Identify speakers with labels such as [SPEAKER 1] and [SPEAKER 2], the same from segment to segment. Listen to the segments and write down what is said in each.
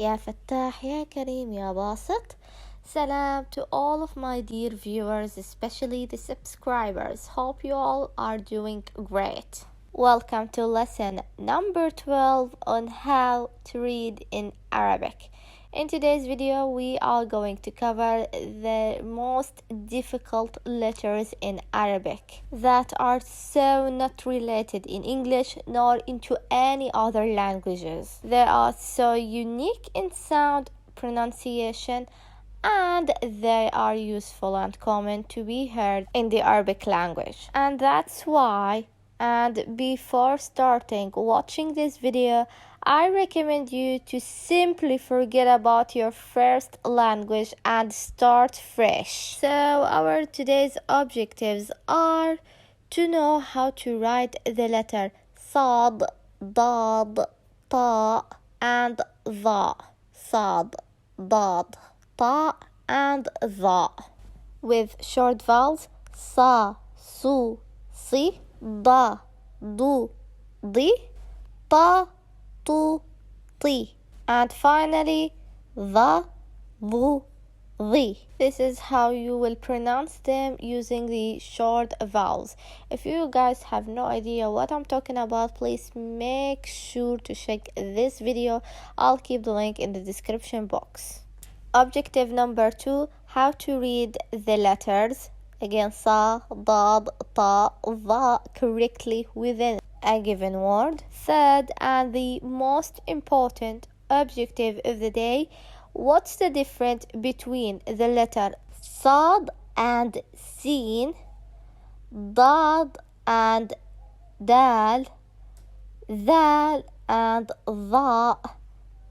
[SPEAKER 1] يا فتاح يا كريم يا باسط. Salam to all of my dear viewers, especially the subscribers. Hope you all are doing great. Welcome to lesson number 12 on how to read in Arabic. In today's video, we are going to cover the most difficult letters in Arabic that are so not related in English nor into any other languages. They are so unique in sound, pronunciation, and they are useful and common to be heard in the Arabic language. And that's why, and before starting watching this video, I recommend you to simply forget about your first language and start fresh. So our today's objectives are to know how to write the letter Sad, Dad, Ta, and Dha. Sad, Dad, Ta, and Dha. With short vowels Sa, Su, Si, Da, Du, Di, Ta, Tu, Ti, and finally the, Bu, Di. This is how you will pronounce them using the short vowels. If you guys have no idea what I'm talking about, please make sure to check this video. I'll keep the link in the description box. Objective number 2, how to read the letters. Again, Sa, Dad, Ta, Dha correctly within a given word. Third, and the most important objective of the day, what's the difference between the letter Sad and Sin, Dad and Dal, Dhal and Dha,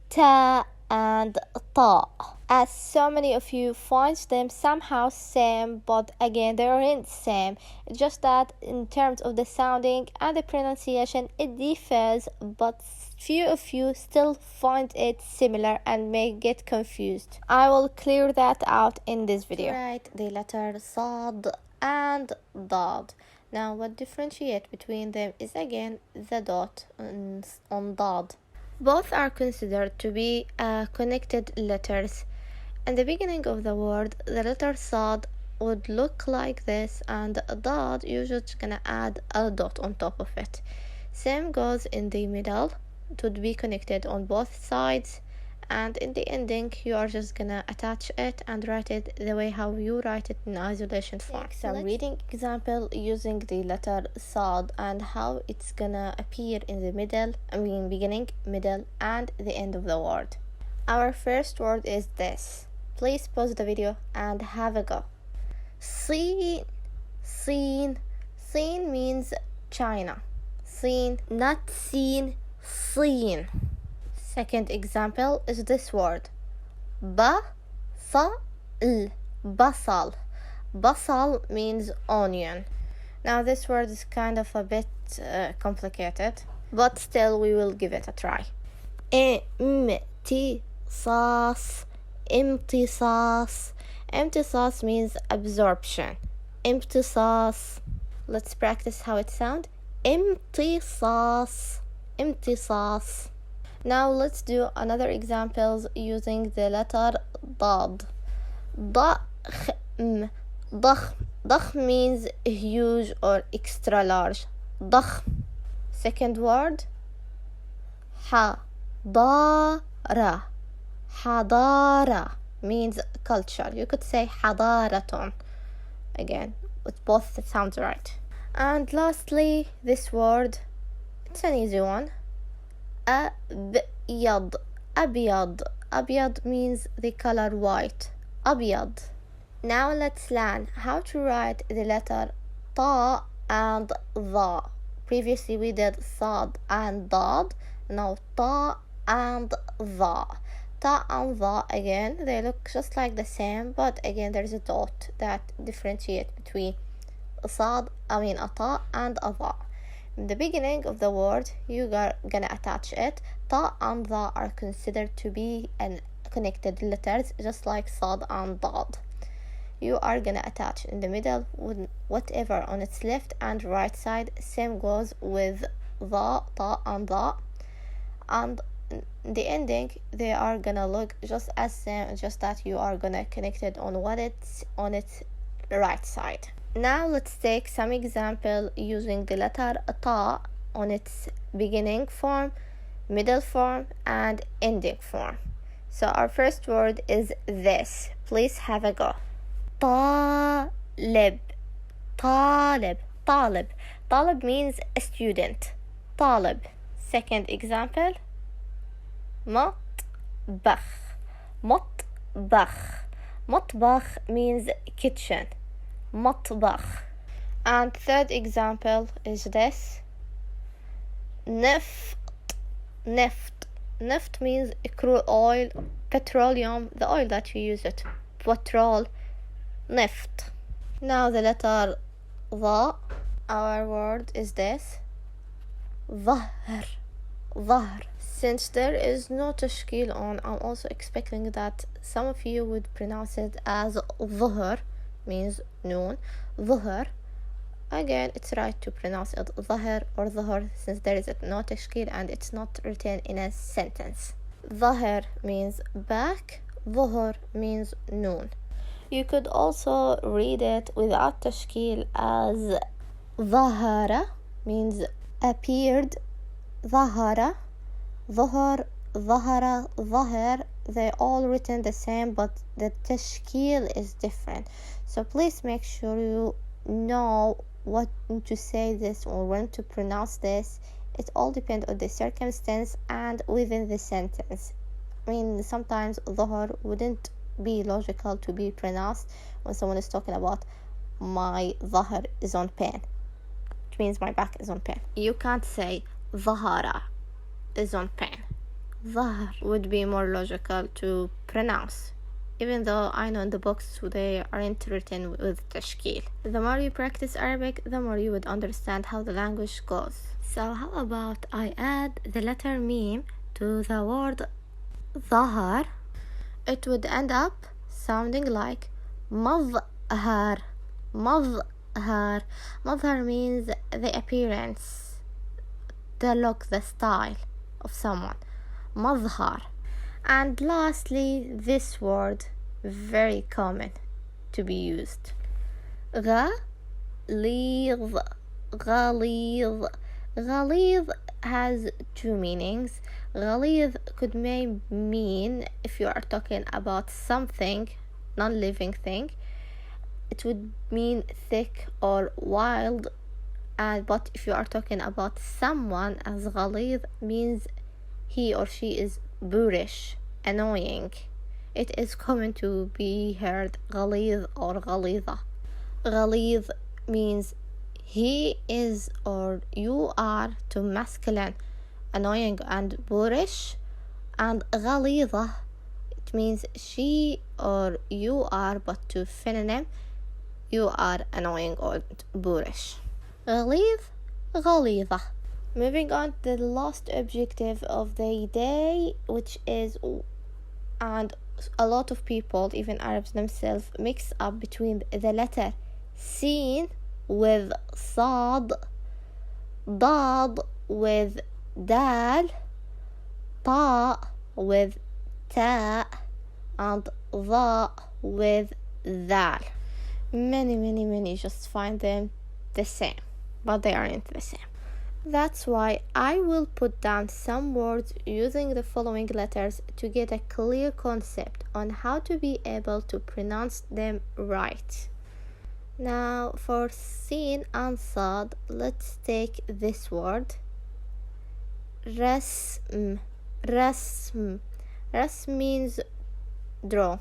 [SPEAKER 1] Ta and Ta, as so many of you find them somehow same, but again they aren't same. It's just that in terms of the sounding and the pronunciation it differs, but few of you still find it similar and may get confused. I will clear that out in this video. Right, the letter Sad and Dad. Now what differentiate between them is again the dot on Dad. Both are considered to be connected letters. In the beginning of the word, the letter Sad would look like this, and Dad, you're just gonna add a dot on top of it. Same goes in the middle. It would be connected on both sides, and in the ending, you are just gonna attach it and write it the way how you write it in isolation form. Some reading example using the letter Sad and how it's gonna appear in the beginning, middle, and the end of the word. Our first word is this. Please pause the video and have a go. Sin, Sin. Sin means China. Sin, not seen, Sin. Second example is this word. Basal. Basal. Basal means onion. Now this word is kind of a bit complicated, but still we will give it a try. Imtisas. Imtisas. Imtisas means absorption. Imtisas. Let's practice how it sounds. Imtisas. Imtisas. Now let's do another examples using the letter Dad. Dakhm. Dakhm means huge or extra large. Dakhm. Second word. Hadara. Hadara means culture. You could say hadaratun. Again, with both it sounds right. And lastly, this word, it's an easy one. Abyad. Abyad. Abyad means the color white. Abyad. Now let's learn how to write the letter Ta and Dha. Previously we did Sad and Dad. Now Ta and Dha. Ta and Dha, again, they look just like the same, but again there's a dot that differentiates between a Ta and a Dha. In the beginning of the word, you are gonna attach it. Ta and Dha are considered to be connected letters, just like Sad and Dad. You are gonna attach in the middle with whatever on its left and right side. Same goes with Dha, Ta and Dha. And the ending, they are gonna look just as same, just that you are gonna connect it on what it's on its right side. Now let's take some example using the letter ta on its beginning form, middle form, and ending form. So our first word is this. Please have a go. طالب طالب طالب. طالب means a student. طالب. Second example. مطبخ مطبخ. مطبخ means kitchen. مطبخ. And third example is this. نفط نفط. Neft means crude oil, petroleum, the oil that you use it. Petrol, neft. Now the letter ظا. Our word is this. ظهر ظهر. Since there is no tashkil on, I'm also expecting that some of you would pronounce it as ظهر, means noon. ظهر. Again, it's right to pronounce it ظهر or ظهر since there is no tashkil and it's not written in a sentence. ظهر means back, ظهر means noon. You could also read it without tashkil as ظهر means appeared, ظهر, ظهر, ظهر, ظهر. They're all written the same, but the tashkil is different. So please make sure you know what to say this or when to pronounce this. It all depends on the circumstance and within the sentence. I mean, sometimes ظهر wouldn't be logical to be pronounced when someone is talking about my ظهر is on pain, which means my back is on pain. You can't say ظهر is on pain. ظهر would be more logical to pronounce, even though I know in the books they aren't written with tashkil. The more you practice Arabic, the more you would understand how the language goes. So how about I add the letter meme to the word ظهر? It would end up sounding like مظهر. مظهر. مظهر means the appearance, the look, the style of someone. مظهر. And lastly, this word, very common to be used. غليظ. غليظ. غليظ has two meanings. غليظ could mean, if you are talking about something, non-living thing, it would mean thick or wild. But if you are talking about someone, as غليظ means he or she is boorish, annoying. It is common to be heard غليظ or غليظة. غليظ means he is or you are to masculine, annoying and boorish. And غليظة, it means she or you are, but to feminine, you are annoying or boorish. غليظ, غليظة. Moving on to the last objective of the day, which is, and a lot of people, even Arabs themselves, mix up between the letter sin with صاد, ضاد with dal, طاء with تاء, and ظاء with ذال. Many just find them the same, but they aren't the same. That's why I will put down some words using the following letters to get a clear concept on how to be able to pronounce them right. Now for sin and صاد, let's take this word. رسم. رسم. رسم means draw,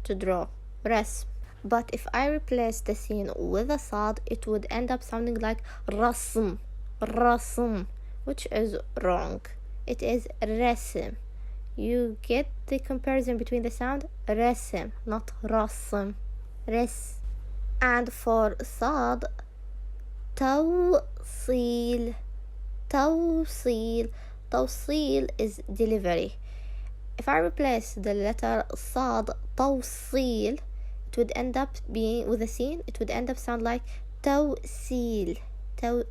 [SPEAKER 1] to draw. رسم. But if I replace the sin with a صاد, it would end up sounding like رسم. رسم, which is wrong. It is رسم. You get the comparison between the sound رسم, not رسم. رس. And for صاد, توصيل. توصيل. توصيل is delivery. If I replace the letter صاد, توصيل, it would end up being with a sin. It would end up sound like توصيل.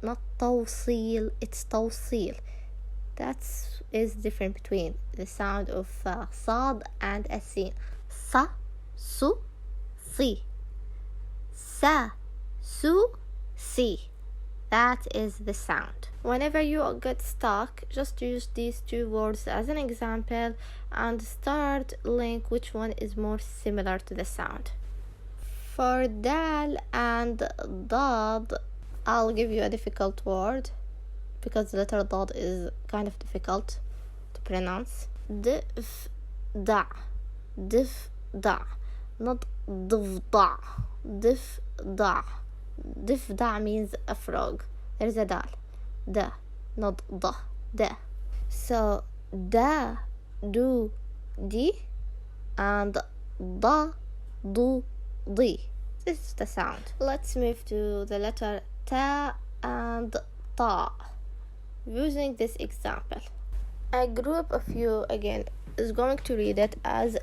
[SPEAKER 1] Not توصيل, it's توصيل. That is different between the sound of صاد and a sin. Sa, su, si. Sa, su, si. That is the sound. Whenever you get stuck, just use these two words as an example and start link which one is more similar to the sound. For dal and dad, I'll give you a difficult word because the letter dad is kind of difficult to pronounce. Dif da, dif da, not difda, dif da. Difda means a frog. There's a dal. Da, not da. Da. So da, do, di, and da, do, di. This is the sound. Let's move to the letter ta and ta. Using this example, a group of you again is going to read it as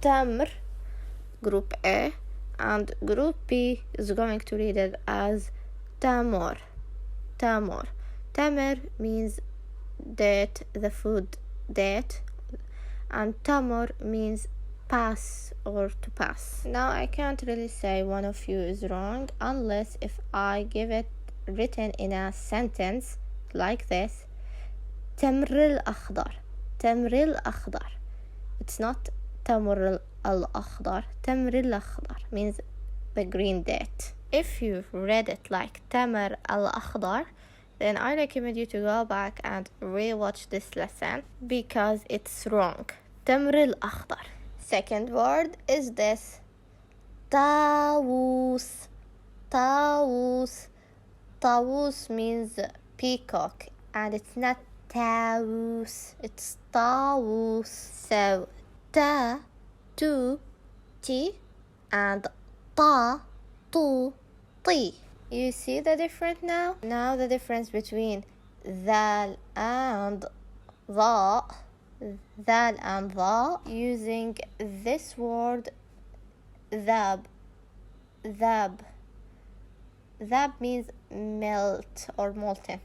[SPEAKER 1] tamr, group A, and group B is going to read it as tamor. Tamor. Tamar means date, the food date, and tamor means pass or to pass. Now I can't really say one of you is wrong unless if I give it written in a sentence like this. تمر الأخضر. تمر الأخضر. It's not تمر الأخضر. تمر الأخضر means the green date. If you've read it like تمر الأخضر, then I recommend you to go back and rewatch this lesson because it's wrong. تمر الأخضر. Second word is this. طاووس. طاووس. طاووس means peacock, and it's not طاووس, it's طاووس. So ta, tu, ti, and ta, tu, ti. You see the difference now? Now the difference between ذال and ظا. ذال and ظا, using this word ذاب. ذاب. ذاب means melt or molten.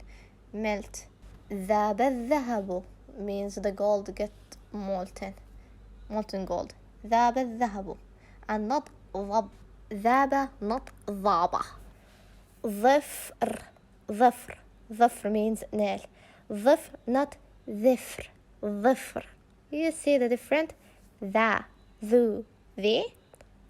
[SPEAKER 1] Melt. ذاب الذهب means the gold get molten. Molten gold. ذاب الذهب. And not ضب. ذاب, not ضابة. ظفر. ظفر. ظفر means nail. ظفر, not ظفر. ظفر. You see the difference? ذا, ذو, ذي.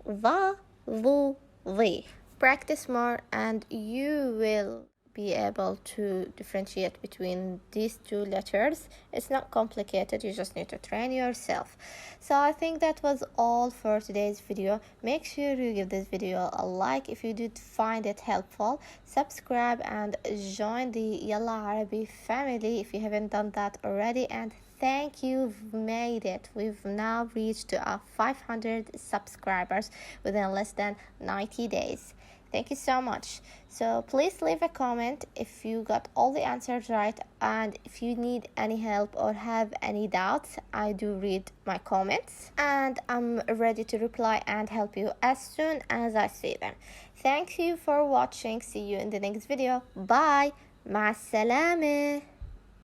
[SPEAKER 1] ظا, ظو, ظي. Practice more and you will be able to differentiate between these two letters. It's not complicated, you just need to train yourself. So I think that was all for today's video. Make sure you give this video a like if you did find it helpful. Subscribe and join the Yalla Arabi family if you haven't done that already. And thank you, we've made it. We've now reached 500 subscribers within less than 90 days. Thank you so much. So please leave a comment if you got all the answers right, and if you need any help or have any doubts, I do read my comments and I'm ready to reply and help you as soon as I see them. Thank you for watching. See you in the next video. Bye. مع السلامة.